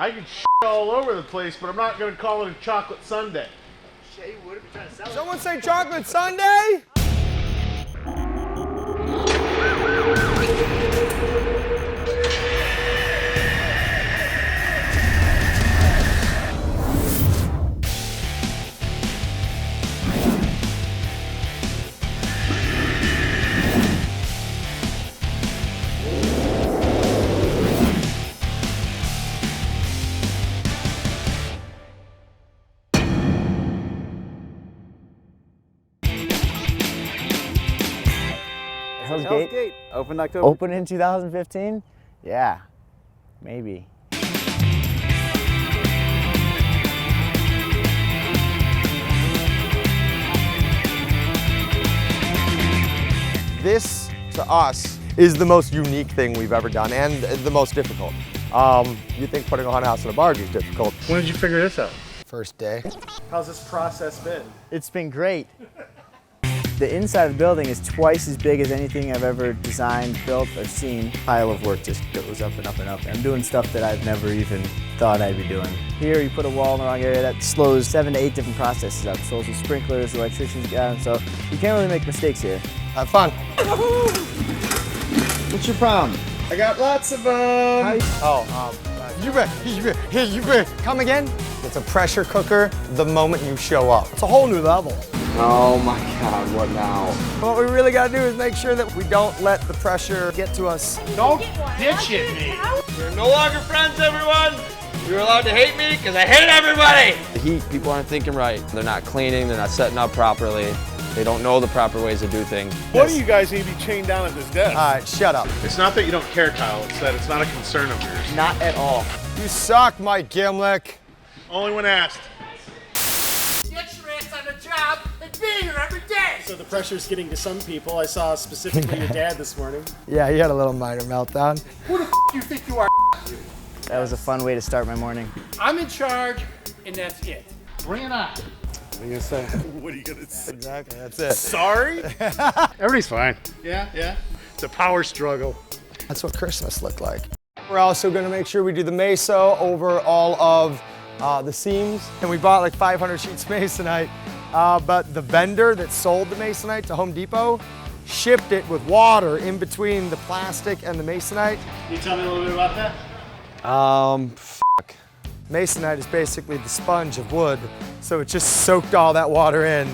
I can shit all over the place, but I'm not going to call it a chocolate sundae. Shay, what are we trying to sell? Someone say chocolate sundae? Hell's Hell's Gate? Gate. Opened October. Open in 2015? Yeah, maybe. This, to us, is the most unique thing we've ever done and the most difficult. You think putting a haunted house in a barge is difficult. When did you figure this out? First day. How's this process been? It's been great. The inside of the building is twice as big as anything I've ever designed, built, or seen. Pile of work just goes up and up and up. I'm doing stuff that I've never even thought I'd be doing. Here, you put a wall in the wrong area, that slows 7 to 8 different processes up. Slows the sprinklers, the electricians, so you can't really make mistakes here. Have fun. What's your problem? I got lots of them. You bet. Come again? It's a pressure cooker the moment you show up. It's a whole new level. Oh my God, what now? What we really gotta do is make sure that we don't let the pressure get to us. Don't ditch it, me. We're no longer friends, everyone. You're allowed to hate me because I hate everybody. The heat, people aren't thinking right. They're not cleaning, they're not setting up properly. They don't know the proper ways to do things. What do you guys need to be chained down at this desk? All right, shut up. It's not that you don't care, Kyle. It's that it's not a concern of yours. Not at all. You suck, Mike Gimlick. Only when asked. Get your ass on the job and be here every day. So the pressure's getting to some people. I saw specifically your dad this morning. Yeah, he had a little minor meltdown. Who the f you think you are? That was a fun way to start my morning. I'm in charge, and that's it. Bring it on. What are you going to say? Exactly, that's it. Sorry? Everybody's fine. Yeah. It's a power struggle. That's what Christmas looked like. We're also gonna make sure we do the meso over all of the seams. And we bought like 500 sheets of masonite, but the vendor that sold the masonite to Home Depot shipped it with water in between the plastic and the masonite. Can you tell me a little bit about that? Masonite is basically the sponge of wood, so it just soaked all that water in.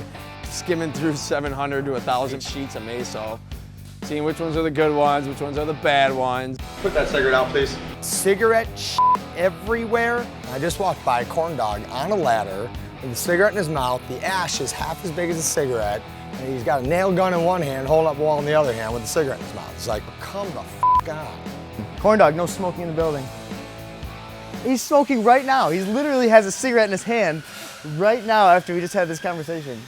Skimming through 700 to 1,000 sheets of meso, seeing which ones are the good ones, which ones are the bad ones. Put that cigarette out, please. Cigarette everywhere. I just walked by a corn dog on a ladder with a cigarette in his mouth. The ash is half as big as a cigarette, and he's got a nail gun in one hand, holding up a wall in the other hand with a cigarette in his mouth. It's like, come the f on. Corn dog, no smoking in the building. He's smoking right now. He literally has a cigarette in his hand right now after we just had this conversation.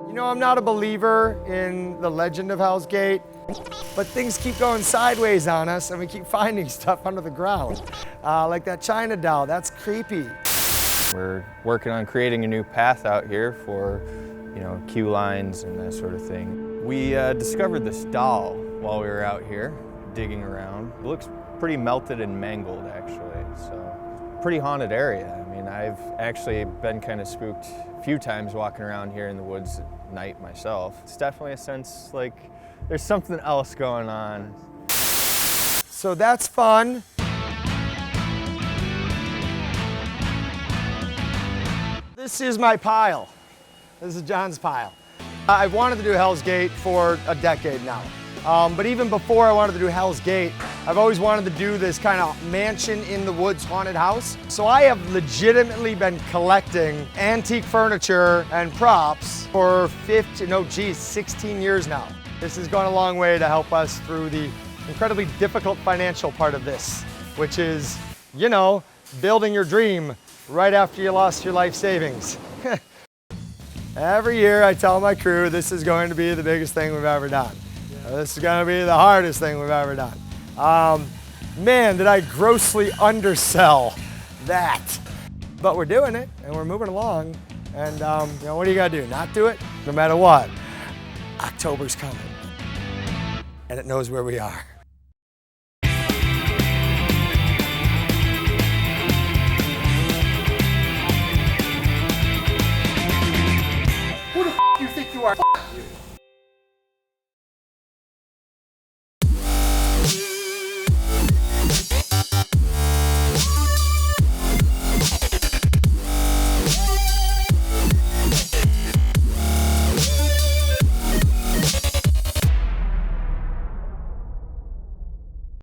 You know, I'm not a believer in the legend of Hell's Gate, but things keep going sideways on us and we keep finding stuff under the ground. Like that China doll, that's creepy. We're working on creating a new path out here for, queue lines and that sort of thing. We discovered this doll while we were out here digging around. It looks pretty melted and mangled, actually, so pretty haunted area. I mean, I've actually been kind of spooked a few times walking around here in the woods at night myself. It's definitely a sense like there's something else going on. So that's fun. This is my pile. This is John's pile. I've wanted to do Hell's Gate for a decade now. But even before I wanted to do Hell's Gate, I've always wanted to do this kind of mansion in the woods haunted house. So I have legitimately been collecting antique furniture and props for 16 years now. This has gone a long way to help us through the incredibly difficult financial part of this, which is, building your dream right after you lost your life savings. Every year I tell my crew this is going to be the biggest thing we've ever done. This is going to be the hardest thing we've ever done. Man, did I grossly undersell that. But we're doing it, and we're moving along. And what do you got to do? Not do it? No matter what. October's coming, and it knows where we are. You are